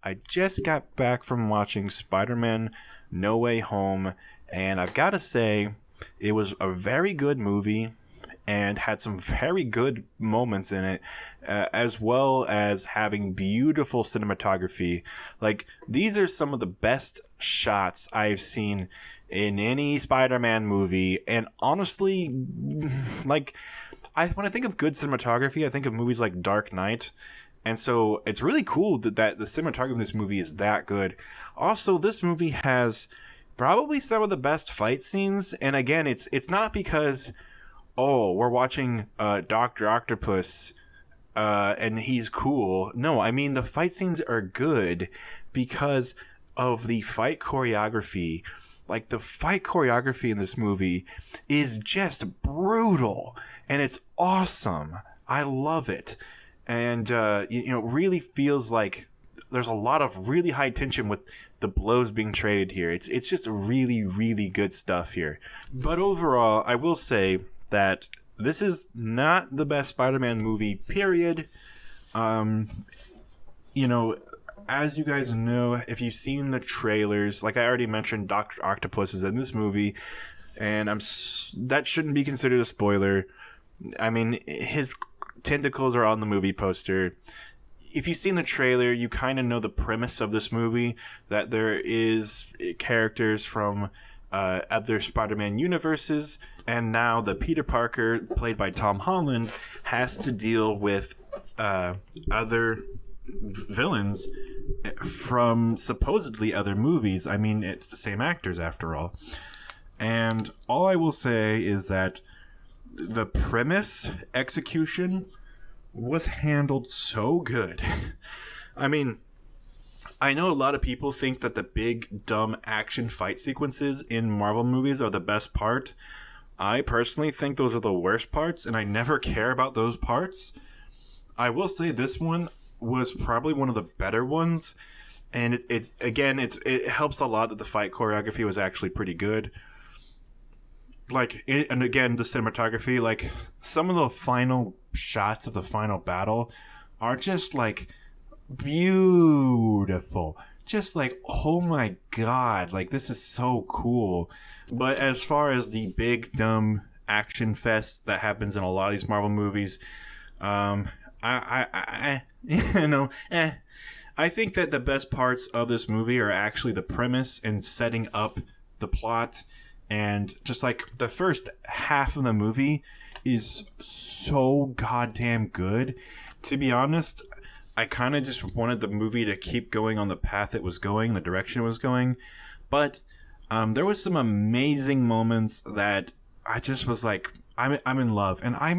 I just got back from watching Spider-Man No Way Home, and I've got to say, it was a very good movie and had some very good moments in it, as well as having beautiful cinematography. Like, these are some of the best shots I've seen in any Spider-Man movie, and honestly, like, when I think of good cinematography, I think of movies like Dark Knight. And so it's really cool that the cinematography in this movie is that good. Also, this movie has probably some of the best fight scenes. And again, it's not because, oh, we're watching Dr. Octopus and he's cool. No, I mean, the fight scenes are good because of the fight choreography. Like, the fight choreography in this movie is just brutal. And it's awesome. I love it. And, really feels like there's a lot of really high tension with the blows being traded here. It's just really, really good stuff here. But overall, I will say that this is not the best Spider-Man movie, period. As you guys know, if you've seen the trailers, like I already mentioned, Dr. Octopus is in this movie, and that shouldn't be considered a spoiler. I mean, his tentacles are on the movie poster. If you've seen the trailer, you kind of know the premise of this movie, that there is characters from other Spider-Man universes, and now the Peter Parker, played by Tom Holland, has to deal with other villains from supposedly other movies. I mean, it's the same actors after all. And all I will say is that the premise execution was handled so good. I mean, I know a lot of people think that the big, dumb action fight sequences in Marvel movies are the best part. I personally think those are the worst parts, and I never care about those parts. I will say this one was probably one of the better ones, and it helps a lot that the fight choreography was actually pretty good. And again, the cinematography, like, some of the final shots of the final battle are just, like, beautiful. Just like, oh my god, like, this is so cool. But as far as the big, dumb action fest that happens in a lot of these Marvel movies, I think that the best parts of this movie are actually the premise and setting up the plot. And just like the first half of the movie is so goddamn good. To be honest, I kind of just wanted the movie to keep going on the path it was going, the direction it was going. But there was some amazing moments that I just was like, I'm in love. And I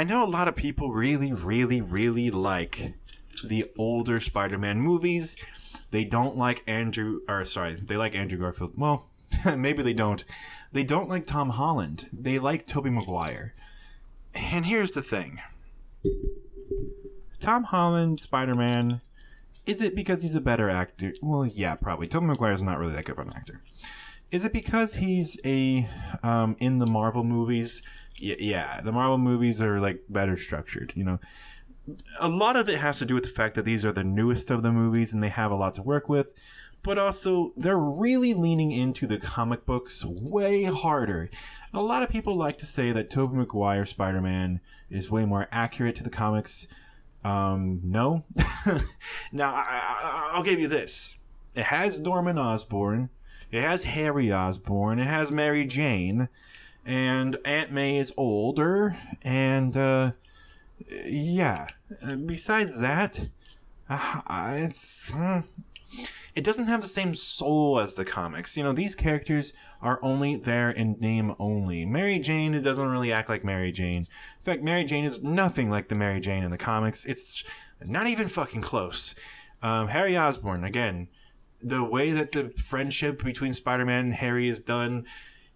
know a lot of people really, really, really like the older Spider-Man movies. They don't like they like Andrew Garfield. Well, maybe they don't. They don't like Tom Holland. They like Tobey Maguire. And here's the thing. Tom Holland, Spider-Man, is it because he's a better actor? Well, yeah, probably. Tobey Maguire's not really that good of an actor. Is it because he's in the Marvel movies? Yeah, the Marvel movies are, like, better structured, A lot of it has to do with the fact that these are the newest of the movies and they have a lot to work with. But also, they're really leaning into the comic books way harder. A lot of people like to say that Tobey Maguire Spider-Man is way more accurate to the comics. No. Now, I'll give you this. It has Norman Osborn. It has Harry Osborn. It has Mary Jane. And Aunt May is older. And, yeah. Besides that, it doesn't have the same soul as the comics. These characters are only there in name only. Mary Jane, it doesn't really act like Mary Jane. In fact, Mary Jane is nothing like the Mary Jane in the comics. It's not even fucking close. Harry Osborn, again, the way that the friendship between Spider-Man and Harry is done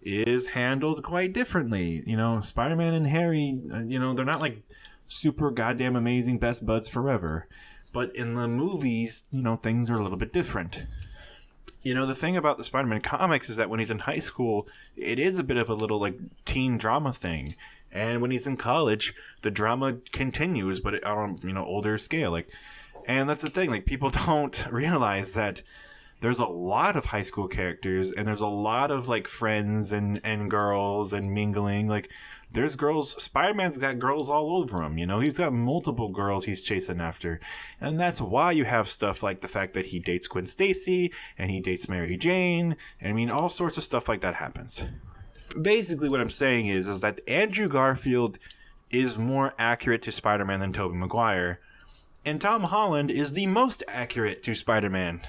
is handled quite differently. Spider-Man and Harry, they're not like super goddamn amazing best buds forever. But in the movies, things are a little bit different. The thing about the Spider-Man comics is that when he's in high school, it is a bit of a little, like, teen drama thing. And when he's in college, the drama continues, but on, older scale. And that's the thing. Like, people don't realize that there's a lot of high school characters, and there's a lot of, like, friends and girls and mingling. Like, there's girls. Spider-Man's got girls all over him, you know? He's got multiple girls he's chasing after. And that's why you have stuff like the fact that he dates Gwen Stacy, and he dates Mary Jane. And, I mean, all sorts of stuff like that happens. Basically, what I'm saying is that Andrew Garfield is more accurate to Spider-Man than Tobey Maguire. And Tom Holland is the most accurate to Spider-Man.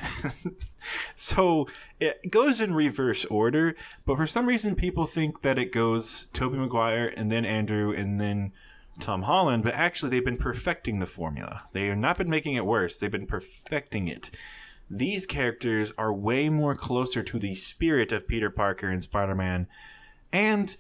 So it goes in reverse order, but for some reason people think that it goes Tobey Maguire and then Andrew and then Tom Holland, but actually they've been perfecting the formula. They have not been making it worse. They've been perfecting it. These characters are way more closer to the spirit of Peter Parker and Spider-Man. And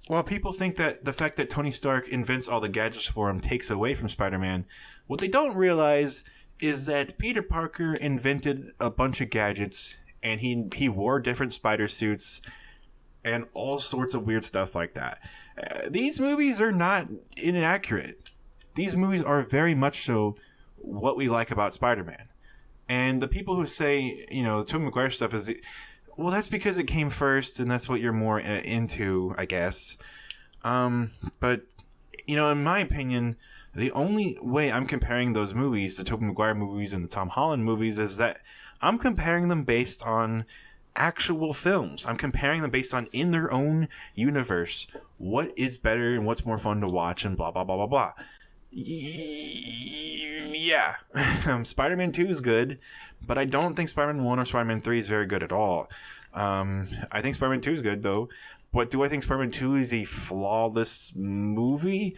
while people think that the fact that Tony Stark invents all the gadgets for him takes away from Spider-Man, what they don't realize is that Peter Parker invented a bunch of gadgets, and he wore different spider suits and all sorts of weird stuff like that. These movies are not inaccurate. These movies are very much so what we like about Spider-Man. And the people who say, you know, the Tobey Maguire stuff is, well, that's because it came first, and that's what you're more into, I guess. But, you know, in my opinion, the only way I'm comparing those movies, the Tobey Maguire movies and the Tom Holland movies, is that I'm comparing them based on actual films. I'm comparing them based on, in their own universe, what is better and what's more fun to watch and blah, blah, blah, blah, blah. Yeah. Spider-Man 2 is good, but I don't think Spider-Man 1 or Spider-Man 3 is very good at all. I think Spider-Man 2 is good, though. But do I think Spider-Man 2 is a flawless movie?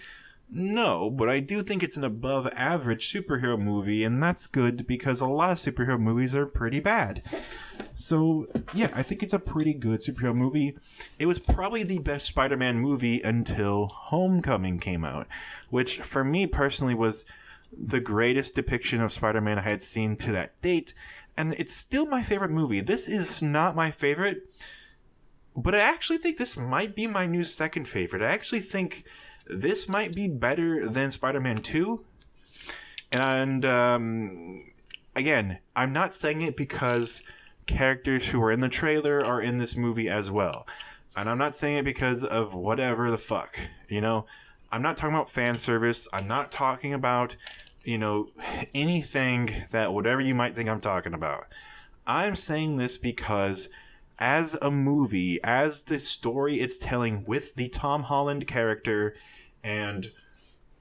No, but I do think it's an above average superhero movie, and that's good because a lot of superhero movies are pretty bad. So, yeah, I think it's a pretty good superhero movie. It was probably the best Spider-Man movie until Homecoming came out, which for me personally was the greatest depiction of Spider-Man I had seen to that date, and it's still my favorite movie. This is not my favorite, but I actually think this might be my new second favorite. I actually think this might be better than Spider-Man 2. And, again, I'm not saying it because characters who are in the trailer are in this movie as well. And I'm not saying it because of whatever the fuck, you know? I'm not talking about fan service. I'm not talking about, you know, anything that whatever you might think I'm talking about. I'm saying this because as a movie, as the story it's telling with the Tom Holland character and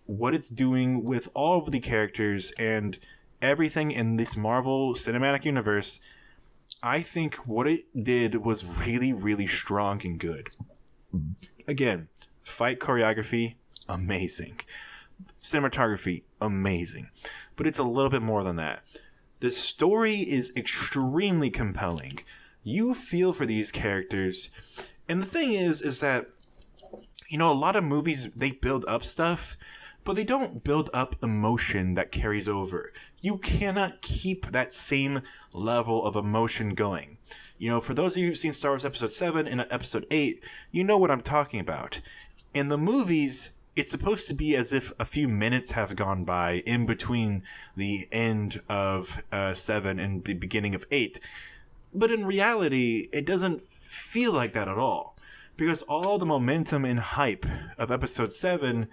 what it's doing with all of the characters and everything in this Marvel Cinematic Universe, I think what it did was really, really strong and good. Again, fight choreography, amazing. Cinematography, amazing. But it's a little bit more than that. The story is extremely compelling. You feel for these characters. And the thing is that, you know, a lot of movies, they build up stuff, but they don't build up emotion that carries over. You cannot keep that same level of emotion going. You know, for those of you who've seen Star Wars Episode 7 and Episode 8, you know what I'm talking about. In the movies, it's supposed to be as if a few minutes have gone by in between the end of 7 and the beginning of 8. But in reality, it doesn't feel like that at all. Because all the momentum and hype of Episode 7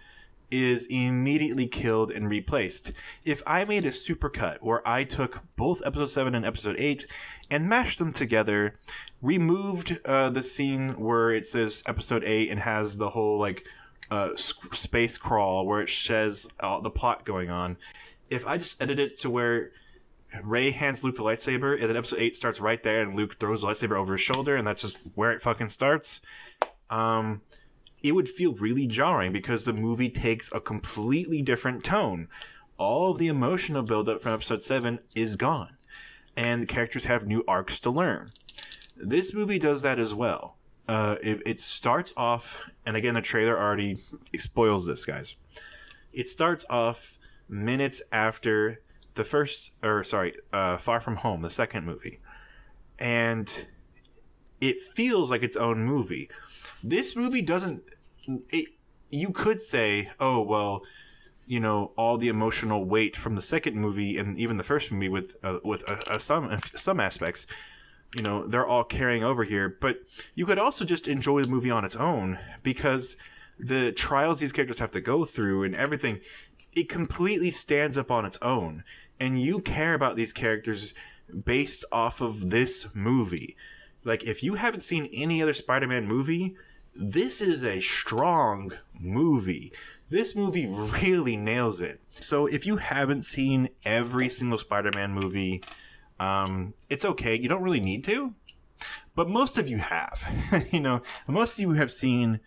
is immediately killed and replaced. If I made a supercut where I took both Episode 7 and Episode 8 and mashed them together, removed the scene where it says Episode 8 and has the whole like space crawl where it says the plot going on, if I just edit it to where Rey hands Luke the lightsaber, and then Episode 8 starts right there, and Luke throws the lightsaber over his shoulder, and that's just where it fucking starts, it would feel really jarring because the movie takes a completely different tone. All of the emotional buildup from Episode 7 is gone, and the characters have new arcs to learn. This movie does that as well. It starts off, and again, the trailer already spoils this, guys. It starts off minutes after the Far From Home, the second movie. And it feels like its own movie. This movie doesn't... you could say, oh, well, all the emotional weight from the second movie and even the first movie with some aspects. They're all carrying over here. But you could also just enjoy the movie on its own, because the trials these characters have to go through and everything, it completely stands up on its own. And you care about these characters based off of this movie. Like, if you haven't seen any other Spider-Man movie, this is a strong movie. This movie really nails it. So if you haven't seen every single Spider-Man movie, it's okay. You don't really need to. But most of you have. Most of you have seen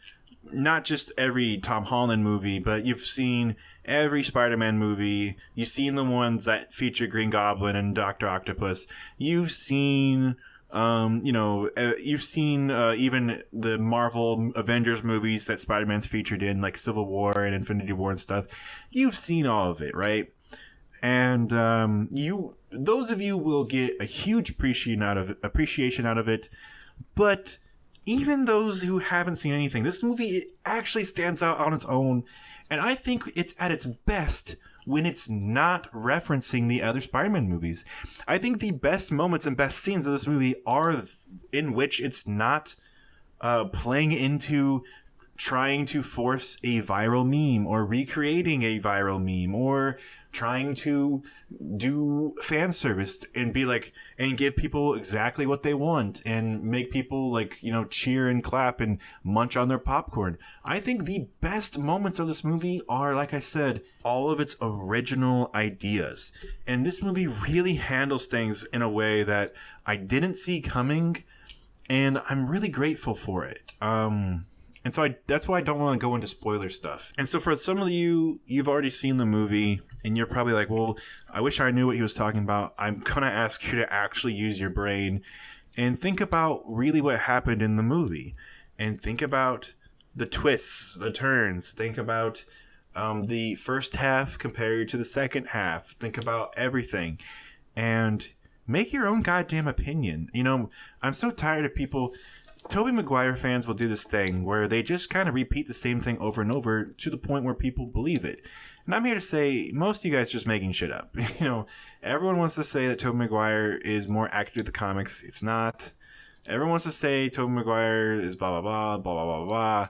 not just every Tom Holland movie, but you've seen every Spider-Man movie. You've seen the ones that feature Green Goblin and Dr. Octopus. You've seen... you've seen even the Marvel Avengers movies that Spider-Man's featured in, like Civil War and Infinity War and stuff. You've seen all of it, right? And those of you will get a huge appreciation out of it. But even those who haven't seen anything, this movie actually stands out on its own, and I think it's at its best when it's not referencing the other Spider-Man movies. I think the best moments and best scenes of this movie are in which it's not playing into trying to force a viral meme or recreating a viral meme or trying to do fan service and be like, and give people exactly what they want and make people cheer and clap and munch on their popcorn. I think the best moments of this movie are, like I said, all of its original ideas. And this movie really handles things in a way that I didn't see coming, and I'm really grateful for it. And so that's why I don't want to go into spoiler stuff. And so for some of you, you've already seen the movie, and you're probably like, well, I wish I knew what he was talking about. I'm going to ask you to actually use your brain and think about really what happened in the movie. And think about the twists, the turns. Think about the first half compared to the second half. Think about everything. And make your own goddamn opinion. I'm so tired of people... Tobey Maguire fans will do this thing where they just kind of repeat the same thing over and over to the point where people believe it. And I'm here to say, most of you guys are just making shit up. Everyone wants to say that Tobey Maguire is more accurate to the comics. It's not. Everyone wants to say Tobey Maguire is blah, blah, blah, blah, blah, blah,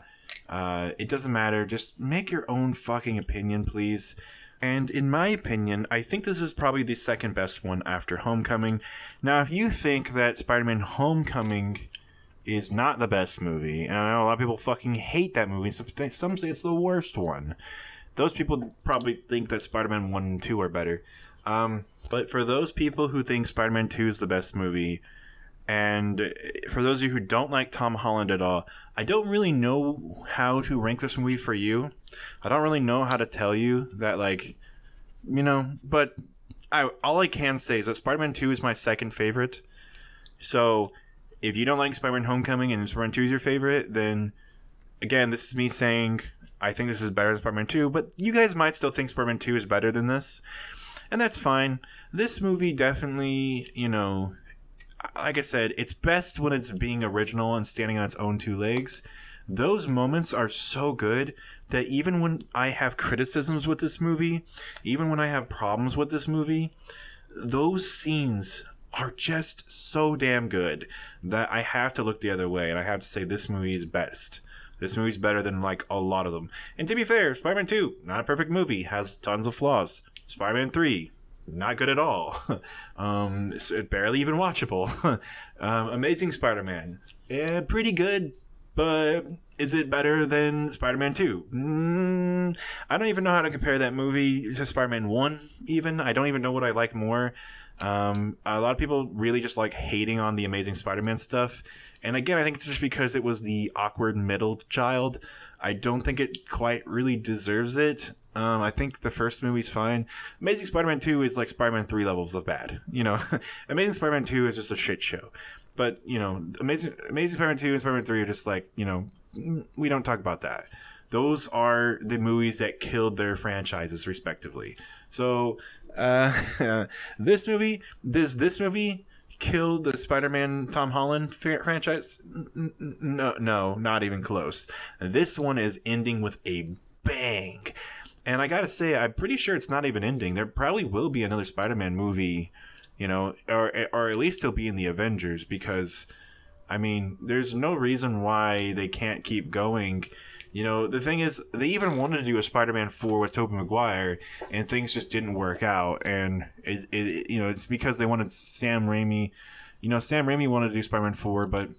blah. It doesn't matter. Just make your own fucking opinion, please. And in my opinion, I think this is probably the second best one after Homecoming. Now, if you think that Spider-Man Homecoming is not the best movie, and I know a lot of people fucking hate that movie, some say it's the worst one. Those people probably think that Spider-Man 1 and 2 are better. But for those people who think Spider-Man 2 is the best movie, and for those of you who don't like Tom Holland at all, I don't really know how to rank this movie for you. I don't really know how to tell you that, but all I can say is that Spider-Man 2 is my second favorite. So if you don't like Spider-Man Homecoming and Spider-Man 2 is your favorite, then, again, this is me saying I think this is better than Spider-Man 2, but you guys might still think Spider-Man 2 is better than this, and that's fine. This movie definitely, like I said, it's best when it's being original and standing on its own two legs. Those moments are so good that even when I have criticisms with this movie, even when I have problems with this movie, those scenes are just so damn good that I have to look the other way, and I have to say this movie is best. This movie's better than a lot of them. And to be fair, Spider-Man 2, not a perfect movie, has tons of flaws. Spider-Man 3, not good at all. It's barely even watchable. Amazing Spider-Man, pretty good, but is it better than Spider-Man 2? I don't even know how to compare that movie to Spider-Man 1 even. I don't even know what I like more. A lot of people really just like hating on the Amazing Spider-Man stuff, and again, I think it's just because it was the awkward middle child. I don't think it quite really deserves it. I think the first movie's fine. Amazing Spider-Man 2 is like Spider-Man 3 levels of bad. Amazing Spider-Man 2 is just a shit show. But Amazing Spider-Man 2 and Spider-Man 3 are just we don't talk about that. Those are the movies that killed their franchises respectively. So this movie killed the Spider-Man Tom Holland franchise? No, not even close. This one is ending with a bang. And I gotta say, I'm pretty sure it's not even ending. There probably will be another Spider-Man movie, or at least he'll be in the Avengers, because, I mean, there's no reason why they can't keep going. The thing is, they even wanted to do a Spider-Man 4 with Tobey Maguire, and things just didn't work out. And it's because they wanted Sam Raimi. Sam Raimi wanted to do Spider-Man 4, but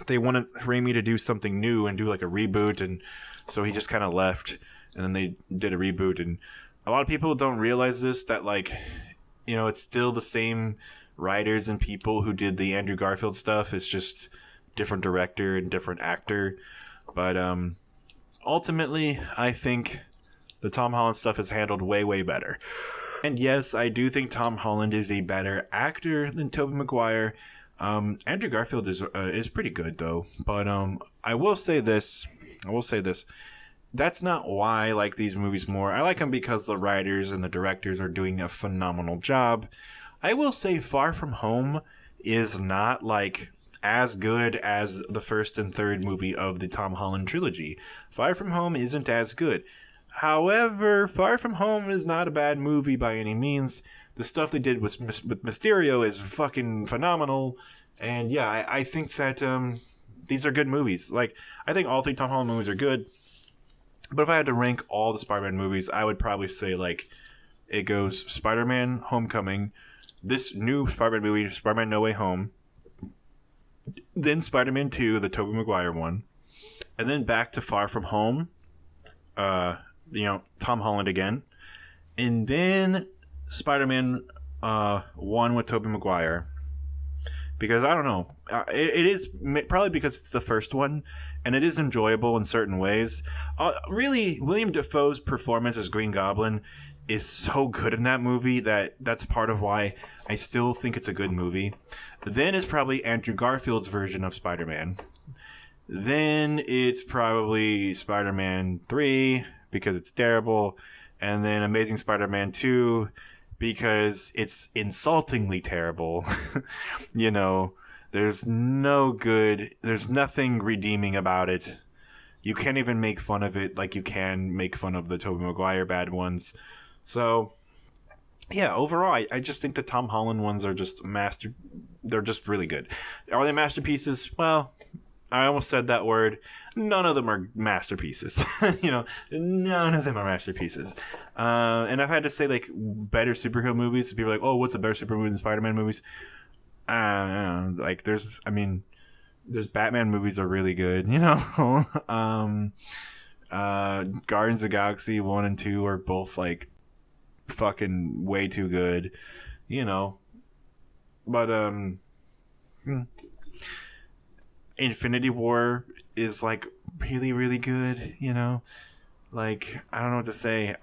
they wanted Raimi to do something new and do like a reboot, and so he just kind of left. And then they did a reboot, and a lot of people don't realize this, that it's still the same writers and people who did the Andrew Garfield stuff. It's just different director and different actor. But ultimately, I think the Tom Holland stuff is handled way, way better. And yes, I do think Tom Holland is a better actor than Tobey Maguire. Andrew Garfield is pretty good though. But I will say this. That's not why I like these movies more. I like them because the writers and the directors are doing a phenomenal job. I will say Far From Home is not as good as the first and third movie of the Tom Holland trilogy. Far From Home isn't as good. However, Far From Home is not a bad movie by any means. The stuff they did with Mysterio is fucking phenomenal. And yeah, I think that these are good movies. I think all three Tom Holland movies are good. But if I had to rank all the Spider-Man movies, I would probably say, it goes Spider-Man Homecoming, this new Spider-Man movie, Spider-Man No Way Home, then Spider-Man 2, the Tobey Maguire one, and then back to Far From Home, Tom Holland again, and then Spider-Man 1 with Tobey Maguire. Because, I don't know, it is probably because it's the first one, and it is enjoyable in certain ways. Really, William Dafoe's performance as Green Goblin is so good in that movie that's part of why I still think it's a good movie. Then it's probably Andrew Garfield's version of Spider-Man. Then it's probably Spider-Man 3, because it's terrible. And then Amazing Spider-Man 2, because it's insultingly terrible. There's nothing redeeming about it. You can't even make fun of it like you can make fun of the Tobey Maguire bad ones. So, yeah, overall, I just think the Tom Holland ones are just they're just really good. Are they masterpieces? Well, I almost said that word. None of them are masterpieces. None of them are masterpieces. And I've had to say, better superhero movies. People are like, oh, what's a better superhero movie than Spider-Man movies? There's Batman movies are really good, Guardians of the Galaxy 1 and 2 are both fucking way too good, but Infinity War is really, really good, I don't know what to say.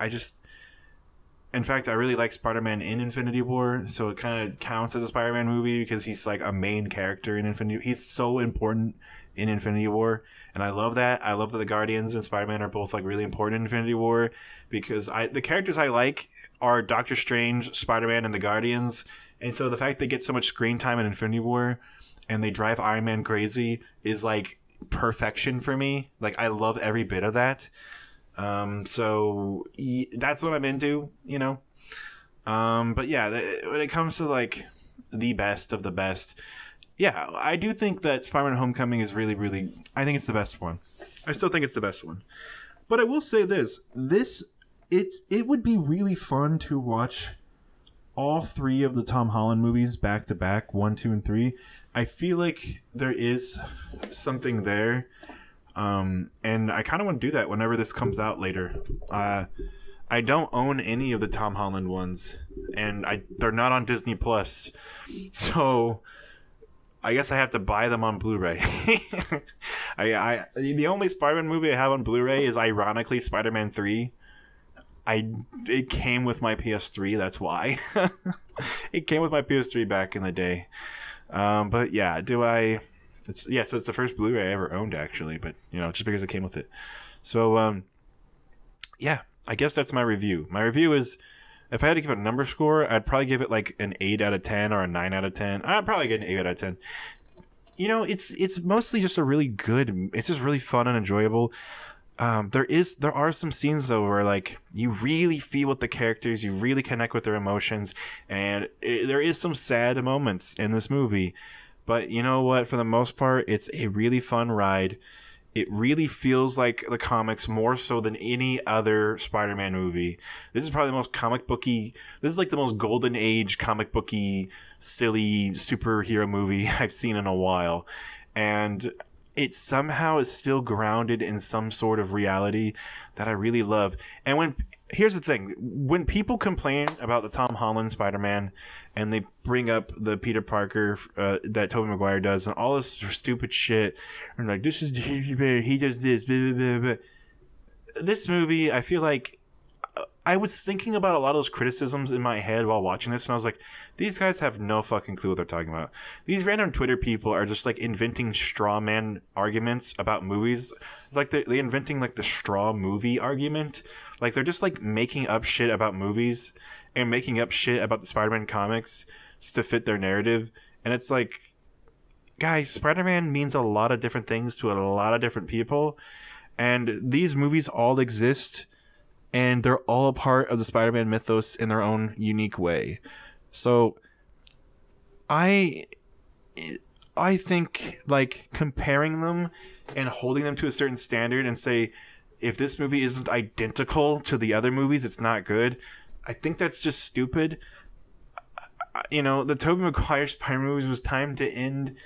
In fact, I really like Spider-Man in Infinity War, so it kind of counts as a Spider-Man movie because he's a main character in Infinity War. He's so important in Infinity War, and I love that. I love that the Guardians and Spider-Man are both really important in Infinity War, because the characters I like are Doctor Strange, Spider-Man, and the Guardians, and so the fact they get so much screen time in Infinity War and they drive Iron Man crazy is perfection for me. I love every bit of that. So that's what I'm into, but yeah, when it comes to the best of the best, yeah, I do think that Spider-Man Homecoming is really, really, I think it's the best one. I still think it's the best one, but I will say it would be really fun to watch all three of the Tom Holland movies back to back, 1, 2, and 3. I feel like there is something there. And I kind of want to do that whenever this comes out later. I don't own any of the Tom Holland ones, and they're not on Disney Plus, so I guess I have to buy them on Blu-ray. The only Spider-Man movie I have on Blu-ray is ironically Spider-Man 3. It came with my PS3, that's why. It came with my PS3 back in the day. But yeah, so it's the first Blu-ray I ever owned, actually, but just because it came with it. So yeah, I guess that's my review. My review is, if I had to give it a number score, I'd probably give it an 8 out of 10 or a 9 out of 10. I'd probably get an 8 out of 10. It's mostly just it's just really fun and enjoyable. there are some scenes though where like you really feel with the characters, you really connect with their emotions, and there is some sad moments in this movie. But you know what? For the most part, it's a really fun ride. It really feels like the comics more so than any other Spider-Man movie. This is probably the most comic booky. This is like the most golden age comic booky, silly superhero movie I've seen in a while, and it somehow is still grounded in some sort of reality that I really love. And here's the thing, when people complain about the Tom Holland Spider-Man and they bring up the Peter Parker that Tobey Maguire does and all this stupid shit, and like, this is, he does this, blah, blah, blah, blah. This movie, I feel like I was thinking about a lot of those criticisms in my head while watching this, and I was like, these guys have no fucking clue what they're talking about. These random Twitter people are just like inventing straw man arguments about movies. It's like they're inventing like the straw movie argument. Like they're just like making up shit about movies and making up shit about the Spider-Man comics just to fit their narrative. And it's like, guys, Spider-Man means a lot of different things to a lot of different people. And these movies all exist, and they're all a part of the Spider-Man mythos in their own unique way. So I think like comparing them and holding them to a certain standard and say, if this movie isn't identical to the other movies, it's not good. I think that's just stupid. You know, the Tobey Maguire Spider-Man movies was time to end.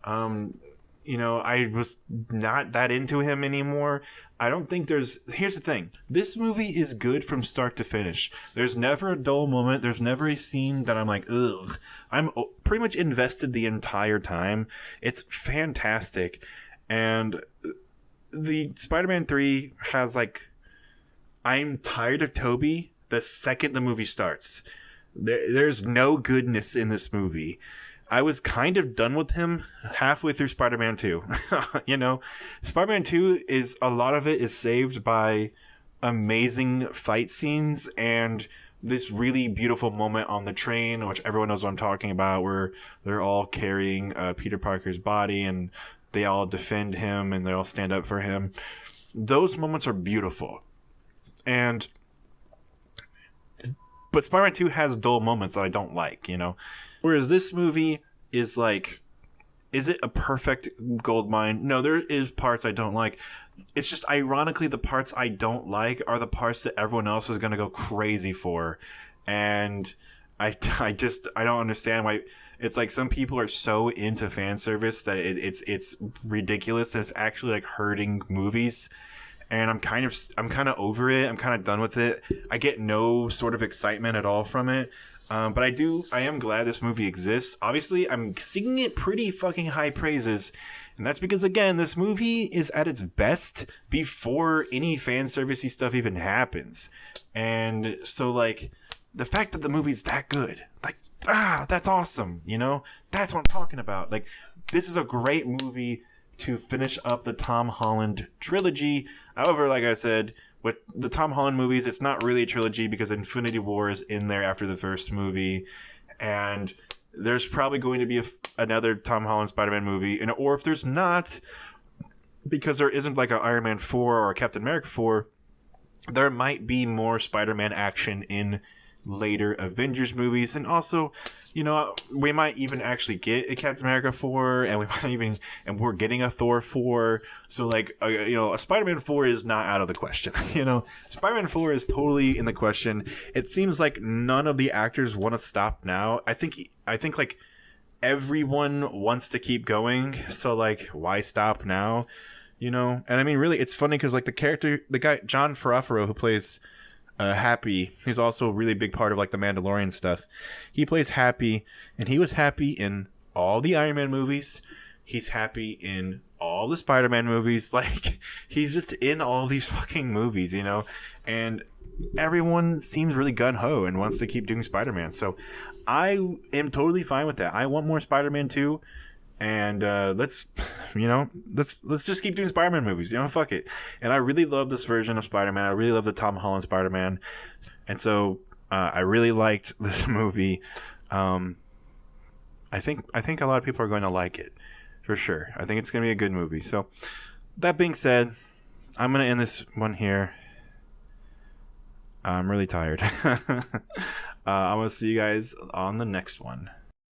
I was not that into him anymore. I don't think here's the thing. This movie is good from start to finish. There's never a dull moment. There's never a scene that I'm like, ugh. I'm pretty much invested the entire time. It's fantastic. And the Spider-Man 3 has like, I'm tired of Tobey the second the movie starts. There's no goodness in this movie. I was kind of done with him halfway through Spider-Man 2. You know, Spider-Man 2 is, a lot of it is saved by amazing fight scenes and this really beautiful moment on the train, which everyone knows what I'm talking about, where they're all carrying Peter Parker's body and they all defend him and they all stand up for him. Those moments are beautiful. But Spider-Man 2 has dull moments that I don't like, you know? Whereas this movie is like, is it a perfect gold mine? No, there is parts I don't like. It's just ironically the parts I don't like are the parts that everyone else is going to go crazy for. And I don't understand why. It's like some people are so into fan service that it's ridiculous and it's actually like hurting movies. And I'm kind of over it. I'm kind of done with it. I get no sort of excitement at all from it. But I am glad this movie exists. Obviously, I'm singing it pretty fucking high praises. And that's because, again, this movie is at its best before any fan servicey stuff even happens. And so, like, the fact that the movie's that good, like, that's awesome, you know? That's what I'm talking about. Like, this is a great movie to finish up the Tom Holland trilogy. However, like I said, with the Tom Holland movies, it's not really a trilogy because Infinity War is in there after the first movie. And there's probably going to be another Tom Holland Spider-Man movie. Or if there's not, because there isn't like an Iron Man 4 or a Captain America 4, there might be more Spider-Man action in later Avengers movies. And also, you know, we might even actually get a Captain America 4, and we're getting a Thor 4. So, like, a Spider-Man 4 is not out of the question. You know, Spider-Man 4 is totally in the question. It seems like none of the actors want to stop now. I think like everyone wants to keep going. So, like, why stop now? You know, and I mean, really, it's funny because like the guy John Ferrafaro who plays Happy, he's also a really big part of like the Mandalorian stuff. He plays Happy, and he was Happy in all the Iron Man movies. He's Happy in all the Spider-Man movies. Like, he's just in all these fucking movies, you know? And everyone seems really gun-ho and wants to keep doing Spider-Man. So I am totally fine with that. I want more Spider-Man 2. And let's just keep doing Spider-Man movies. You know, fuck it. And I really love this version of Spider-Man. I really love the Tom Holland Spider-Man. And so I really liked this movie. I think a lot of people are going to like it for sure. I think it's going to be a good movie. So that being said, I'm going to end this one here. I'm really tired. I'm going to see you guys on the next one.